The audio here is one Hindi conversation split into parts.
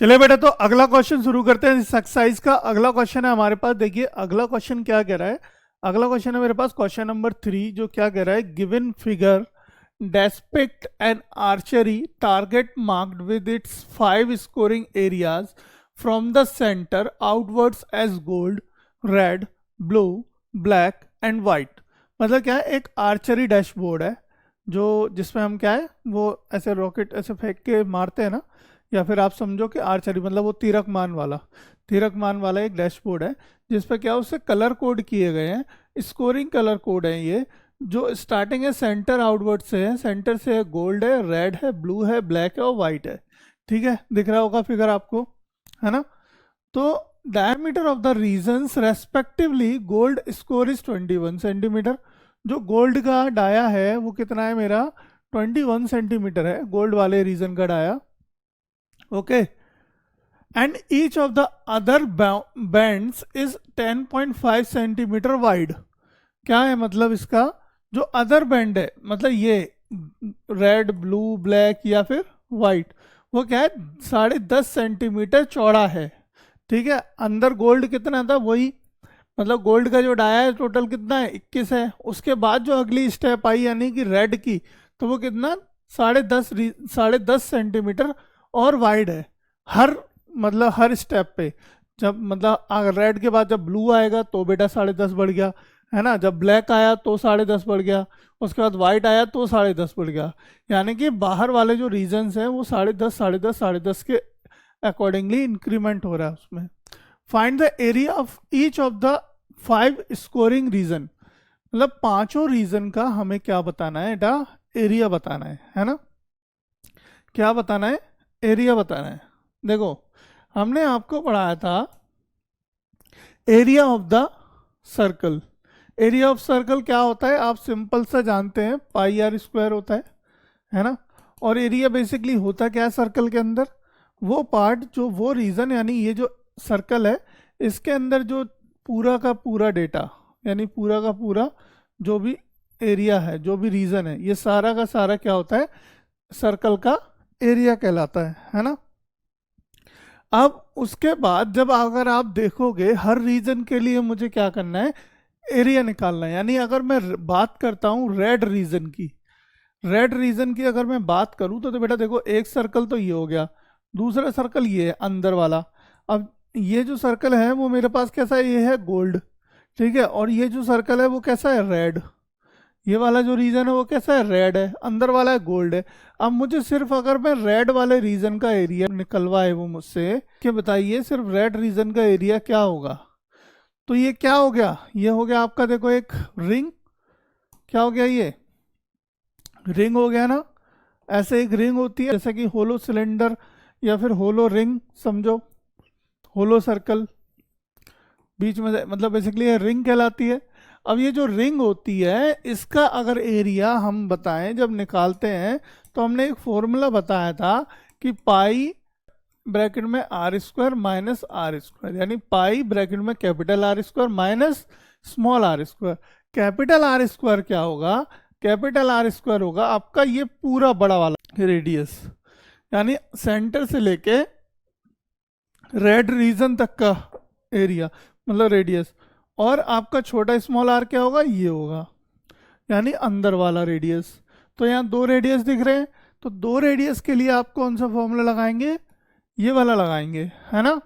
चलिए बेटा, तो अगला क्वेश्चन शुरू करते हैं इस एक्सरसाइज का। अगला क्वेश्चन है हमारे पास। देखिए अगला क्वेश्चन क्या कह रहा है। अगला क्वेश्चन है मेरे पास क्वेश्चन नंबर 3, जो क्या कह रहा है, given figure depict an archery target marked with its 5 scoring areas from the center outwards as gold, red, blue, black and white। मतलब क्या है, एक आर्चरी डैशबोर्ड है जो जिसमें हम क्या है वो ऐसे रॉकेट ऐसे फेंक के मारते हैं ना, या फिर आप समझो कि आर्चरी मतलब वो तीरक मान वाला एक डैशबोर्ड है जिसपे क्या उससे कलर कोड किए गए हैं, स्कोरिंग कलर कोड है ये। जो स्टार्टिंग है सेंटर आउटवर्ड से है, सेंटर से है गोल्ड है, रेड है, ब्लू है, ब्लैक है और वाइट है। ठीक है, दिख रहा होगा फिगर आपको, है ना। तो diameter of the regions respectively gold score is 21 centimetre. जो गोल्ड का डाया है वो कितना है मेरा, 21 सेंटीमीटर है गोल्ड वाले रीजन का dia. Okay, and each of the other bands is 10.5 centimetre wide. क्या है मतलब इसका, जो अदर बैंड है मतलब ये रेड, ब्लू, ब्लैक या फिर वाइट, वो क्या है 10.5 सेंटीमीटर चौड़ा है। ठीक है, अंदर गोल्ड कितना था वही, मतलब गोल्ड का जो डाया है टोटल कितना है 21 है। उसके बाद जो अगली स्टेप आई यानी कि रेड की, तो वो कितना 10.5 सेंटीमीटर और वाइड है हर मतलब हर स्टेप पे। जब मतलब रेड के बाद जब ब्लू आएगा तो बेटा 10.5 बढ़ गया, है ना। जब ब्लैक आया तो 10.5 बढ़ गया, उसके बाद वाइट आया तो 10.5 बढ़ गया। यानी कि बाहर वाले जो रीजन्स हैं वो 10.5 के अकॉर्डिंगली इंक्रीमेंट हो रहा है उसमें। Find the area of each of the 5 scoring region. मतलब पांचों रीजन का हमें क्या बताना है बेटा, एरिया बताना है ना। क्या बताना है, एरिया बताना है। देखो हमने आपको पढ़ाया था area of the circle. Area of circle क्या होता है, आप सिंपल सा जानते हैं, पाई आर स्क्वायर होता है ना। और एरिया बेसिकली होता क्या है सर्कल के अंदर, वो पार्ट जो वो रीजन यानी ये जो सर्कल है इसके अंदर जो पूरा का पूरा डेटा यानी पूरा का पूरा जो भी एरिया है, जो भी रीजन है, ये सारा का सारा क्या होता है, सर्कल का एरिया कहलाता है ना। अब उसके बाद जब अगर आप देखोगे हर रीजन के लिए मुझे क्या करना है, एरिया निकालना है। यानी अगर मैं बात करता हूँ रेड रीजन की, रेड रीजन की अगर मैं बात करूँ तो बेटा देखो एक सर्कल तो ये हो गया, दूसरा सर्कल ये है अंदर वाला। अब ये जो सर्कल है वो मेरे पास कैसा है, ये है गोल्ड, ठीक है। और ये जो सर्कल है वो कैसा है, रेड। ये वाला जो रीजन है वो कैसा है, रेड है, अंदर वाला है गोल्ड है। अब मुझे सिर्फ अगर मैं रेड वाले रीजन का एरिया निकलवाए वो मुझसे कि बताइए सिर्फ रेड रीजन का एरिया क्या होगा। तो ये क्या हो गया, ये हो गया आपका देखो एक रिंग। क्या हो गया, ये रिंग हो गया ना। ऐसे एक रिंग होती है जैसे कि होलो सिलेंडर या फिर होलो रिंग समझो, होलो सर्कल बीच में मतलब बेसिकली ये रिंग कहलाती है। अब ये जो रिंग होती है इसका अगर एरिया हम बताएं जब निकालते हैं, तो हमने एक फॉर्मूला बताया था कि पाई ब्रैकेट में R square minus R square, यानी पाई ब्रैकेट में capital R square minus small R square. Capital R square क्या होगा, कैपिटल आर स्क्वायर होगा आपका ये पूरा बड़ा वाला रेडियस, यानी सेंटर से लेके रेड रीजन तक का एरिया मतलब रेडियस। और आपका छोटा स्मॉल आर क्या होगा, ये होगा यानी अंदर वाला रेडियस। तो यहाँ दो रेडियस दिख रहे हैं, तो दो रेडियस के लिए आप कौन सा फॉर्मूला लगाएंगे, ये वाला लगाएंगे, है ना।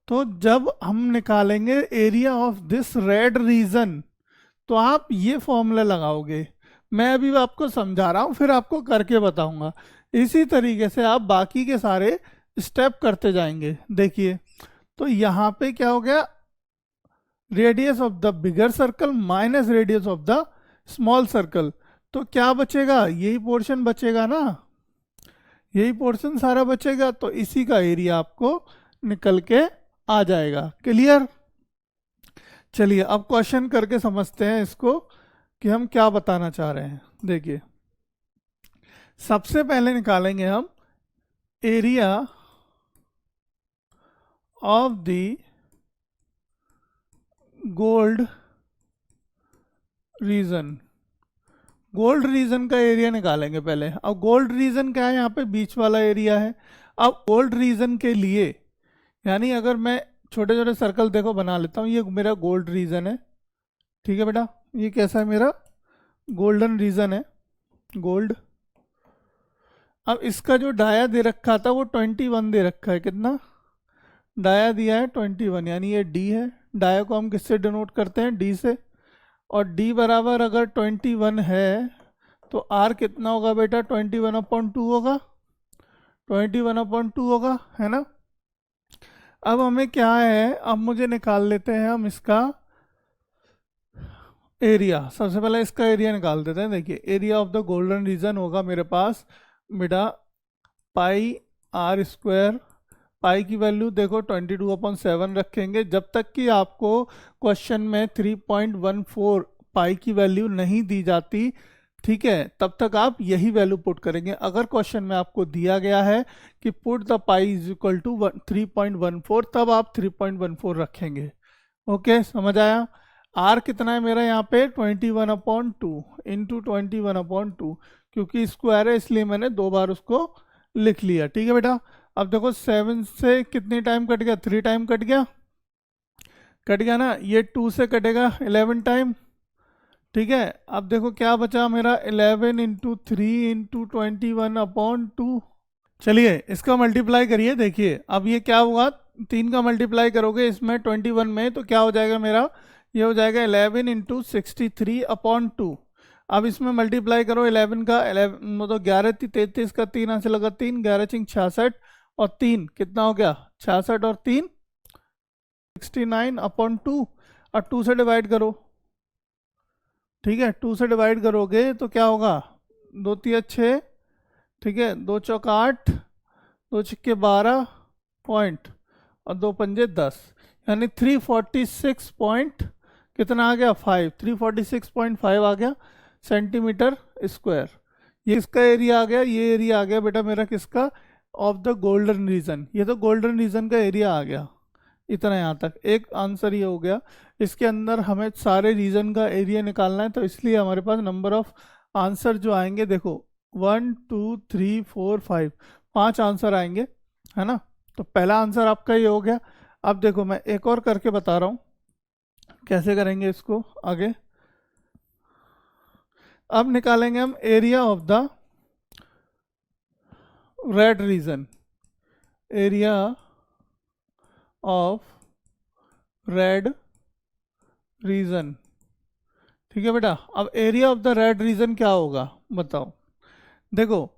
तो जब हम निकालेंगे area of this red region तो आप ये फॉर्मूला लगाओगे। मैं अभी आपको समझा रहा हूँ फिर आपको करके बताऊंगा। इसी तरीके से आप बाकी के सारे स्टेप करते जाएंगे। देखिए तो यहाँ पे क्या हो गया, radius of the bigger circle minus radius of the small circle. तो क्या बचेगा, यही पोर्शन बचेगा ना, यही पोर्शन सारा बचेगा। तो इसी का एरिया आपको निकल के आ जाएगा। क्लियर। चलिए अब क्वेश्चन करके समझते हैं इसको कि हम क्या बताना चाह रहे हैं। देखिए सबसे पहले निकालेंगे हम area of the gold reason. Gold reason का एरिया निकालेंगे पहले। अब गोल्ड रीजन क्या है, यहाँ पे बीच वाला एरिया है। अब गोल्ड रीजन के लिए, यानी अगर मैं छोटे छोटे सर्कल देखो बना लेता हूँ, ये मेरा गोल्ड रीजन है, ठीक है बेटा, ये कैसा है मेरा गोल्डन रीजन है, गोल्ड। अब इसका जो डाया दे रखा था वो 21 दे रखा है, कितना डाया दिया है 21, यानी ये डी है। डाया को हम किससे डिनोट करते हैं, डी से, और डी बराबर अगर 21 है तो आर कितना होगा बेटा, 21/2 होगा, 21/2 होगा, है ना। अब हमें क्या है, अब मुझे निकाल लेते हैं हम इसका एरिया। सबसे पहले इसका एरिया निकाल देते हैं। देखिए area of the golden region होगा मेरे पास बेटा पाई आर स्क्वायर, पाई की वैल्यू देखो 22/7 रखेंगे। जब तक कि आपको क्वेश्चन में 3.14 पाई की वैल्यू नहीं दी जाती, ठीक है, तब तक आप यही वैल्यू पुट करेंगे। अगर क्वेश्चन में आपको दिया गया है कि put the pi is equal to 3.14, तब आप 3.14 रखेंगे। ओके, समझ आया। आर कितना है मेरा यहाँ पे 21/2 इंटू 21/2, क्योंकि स्क्वायर है इसलिए मैंने 2 बार उसको लिख लिया, ठीक है बेटा। अब देखो 7 से कितनी टाइम कट गया, 3 टाइम कट गया, कट गया ना। ये 2 से कटेगा 11 टाइम, ठीक है। अब देखो क्या बचा मेरा 11 इंटू 3 इंटू 21/2। चलिए इसका मल्टीप्लाई करिए। देखिए अब ये क्या हुआ, 3 का मल्टीप्लाई करोगे इसमें 21 में तो क्या हो जाएगा मेरा, ये हो जाएगा 11 इंटू 63/2। अब इसमें मल्टीप्लाई करो 11 का, 11 मतलब 11 33 का 3 यहाँ से लगा 3, 11 6 66 और 3 कितना हो गया 66 और 3 69/2, और 2 से डिवाइड करो, ठीक है। 2 से डिवाइड करोगे तो क्या होगा, 2 3 6, ठीक है, 2 चौक 8, 2 छक्के 12 पॉइंट और 2 पंजे 10, यानी 346 पॉइंट कितना आ गया 5, 346.5 आ गया सेंटीमीटर स्क्वायर। ये इसका एरिया आ गया, ये एरिया आ गया बेटा मेरा किसका, ऑफ द गोल्डन रीजन। ये तो गोल्डन रीजन का एरिया आ गया इतना, यहाँ तक एक आंसर ये हो गया। इसके अंदर हमें सारे रीजन का एरिया निकालना है, तो इसलिए हमारे पास नंबर ऑफ आंसर जो आएंगे देखो 1 2 3 4 5, 5 आंसर आएंगे, है ना। तो पहला आंसर आपका ये हो गया। अब देखो मैं एक और करके बता रहा हूँ कैसे करेंगे इसको आगे। अब निकालेंगे हम area of the red reason, area of red region, ठीक है बेटा। अब area of the red reason क्या होगा बताओ। देखो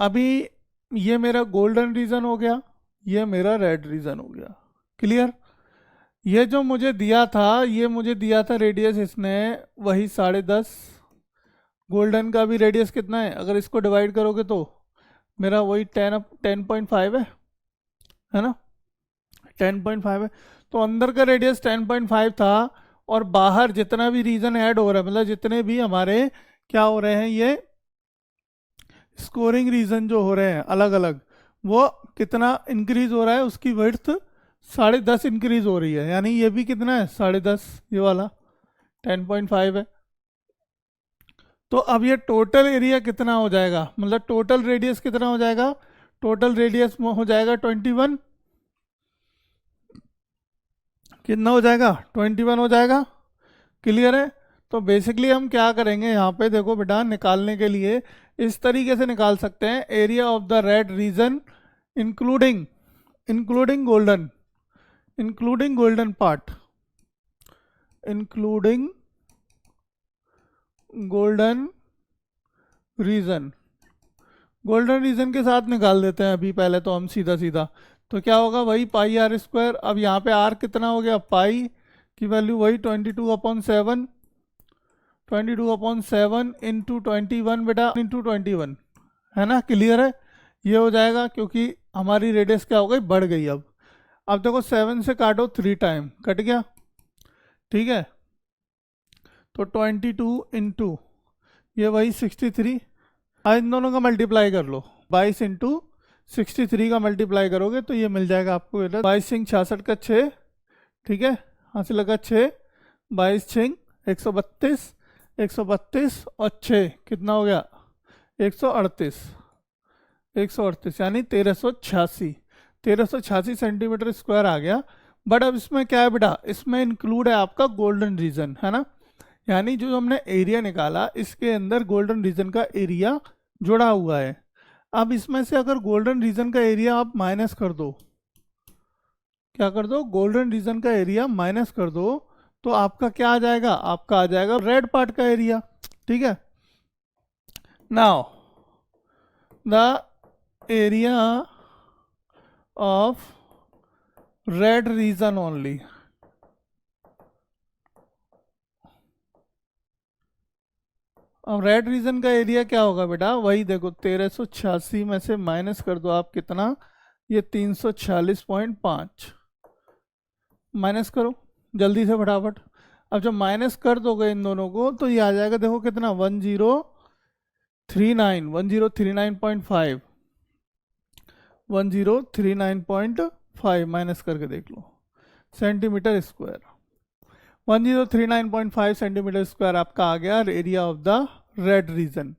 अभी ये मेरा गोल्डन रीजन हो गया, ये मेरा रेड रीजन हो गया, क्लियर। ये जो मुझे दिया था, ये मुझे दिया था रेडियस इसने वही 10.5, गोल्डन का भी रेडियस कितना है, अगर इसको डिवाइड करोगे तो मेरा वही 10.5 है ना, 10.5 है। तो अंदर का रेडियस 10.5 था, और बाहर जितना भी रीजन ऐड हो रहा है, मतलब जितने भी हमारे क्या हो रहे हैं, ये स्कोरिंग रीजन जो हो रहे हैं अलग अलग, वो कितना इंक्रीज हो रहा है, उसकी विड्थ 10.5 इंक्रीज हो रही है, यानी ये भी कितना है 10.5, ये वाला 10.5 है। तो अब ये टोटल एरिया कितना हो जाएगा, मतलब टोटल रेडियस कितना हो जाएगा, टोटल रेडियस हो जाएगा 21, कितना हो जाएगा 21 हो जाएगा, क्लियर है। तो बेसिकली हम क्या करेंगे यहाँ पे देखो बेटा, निकालने के लिए इस तरीके से निकाल सकते हैं, area of the red region including golden part, including golden region के साथ निकाल देते हैं अभी पहले तो हम सीधा। तो क्या होगा, वही पाई आर स्क्वायर। अब यहाँ पे आर कितना हो गया, पाई की वैल्यू वही 22/7 इंटू 21 बेटा इंटू 21, है ना, क्लियर है। ये हो जाएगा क्योंकि हमारी रेडियस क्या हो गई, बढ़ गई। अब देखो 7 से काटो 3 टाइम, कट गया, ठीक है। तो 22 इंटू ये वही 63, इन दोनों का मल्टीप्लाई कर लो, 22 इंटू 63 का मल्टीप्लाई करोगे तो ये मिल जाएगा आपको 22 6 66 का 6, ठीक है, यहाँ से लगा 6, 22 6 132 और 6 कितना हो गया 138, 138 यानी 1386 सेंटीमीटर स्क्वायर आ गया। बट अब इसमें क्या है बेटा, इसमें इंक्लूड है आपका गोल्डन रीजन, है ना, यानी जो हमने एरिया निकाला इसके अंदर गोल्डन रीजन का एरिया जुड़ा हुआ है। अब इसमें से अगर गोल्डन रीजन का एरिया आप माइनस कर दो, क्या कर दो, गोल्डन रीजन का एरिया माइनस कर दो, तो आपका क्या आ जाएगा, आपका आ जाएगा रेड पार्ट का एरिया। ठीक है, now the area of red region only, अब रेड रीजन का एरिया क्या होगा बेटा, वही देखो 1386 में से माइनस कर दो आप कितना, ये 346.5 माइनस करो जल्दी से फटाफट। अब जब माइनस कर दोगे इन दोनों को तो ये आ जाएगा, देखो कितना 1039.5 1039.5 माइनस करके देख लो सेंटीमीटर स्क्वायर। 1039.5 सेंटीमीटर स्क्वायर आपका आ गया area of the red reason.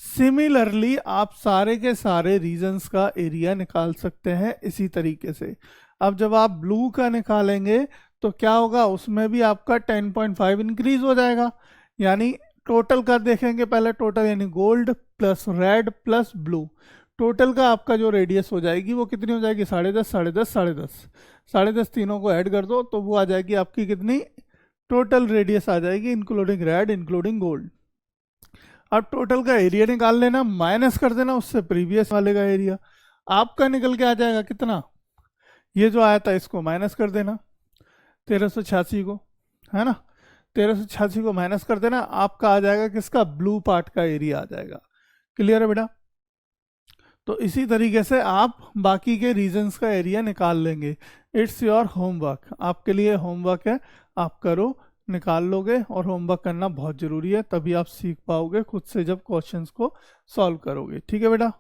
Similarly आप सारे के सारे रीजन्स का एरिया निकाल सकते हैं इसी तरीके से। अब जब आप ब्लू का निकालेंगे तो क्या होगा, उसमें भी आपका 10.5 इंक्रीज हो जाएगा, यानी टोटल का देखेंगे पहले, टोटल यानी gold plus red plus blue, total का आपका जो रेडियस हो जाएगी वो कितनी हो जाएगी, 10.5 10.5 10.5 10.5 तीनों को ऐड कर दो तो वो आ जाएगी आपकी कितनी, टोटल रेडियस आ जाएगी इंक्लूडिंग रेड इंक्लूडिंग गोल्ड। अब टोटल का एरिया निकाल लेना, माइनस कर देना उससे प्रीवियस वाले का एरिया, आपका निकल के आ जाएगा कितना, ये जो आया था इसको माइनस कर देना 1386 को, है ना, 1386 को माइनस कर देना, आपका आ जाएगा किसका, ब्लू पार्ट का एरिया आ जाएगा। क्लियर है बेटा। तो इसी तरीके से आप बाकी के रीजन्स का एरिया निकाल लेंगे। इट्स योर होमवर्क, आपके लिए होमवर्क है, आप करो, निकाल लोगे, और होमवर्क करना बहुत ज़रूरी है, तभी आप सीख पाओगे खुद से जब क्वेश्चंस को सॉल्व करोगे। ठीक है बेटा।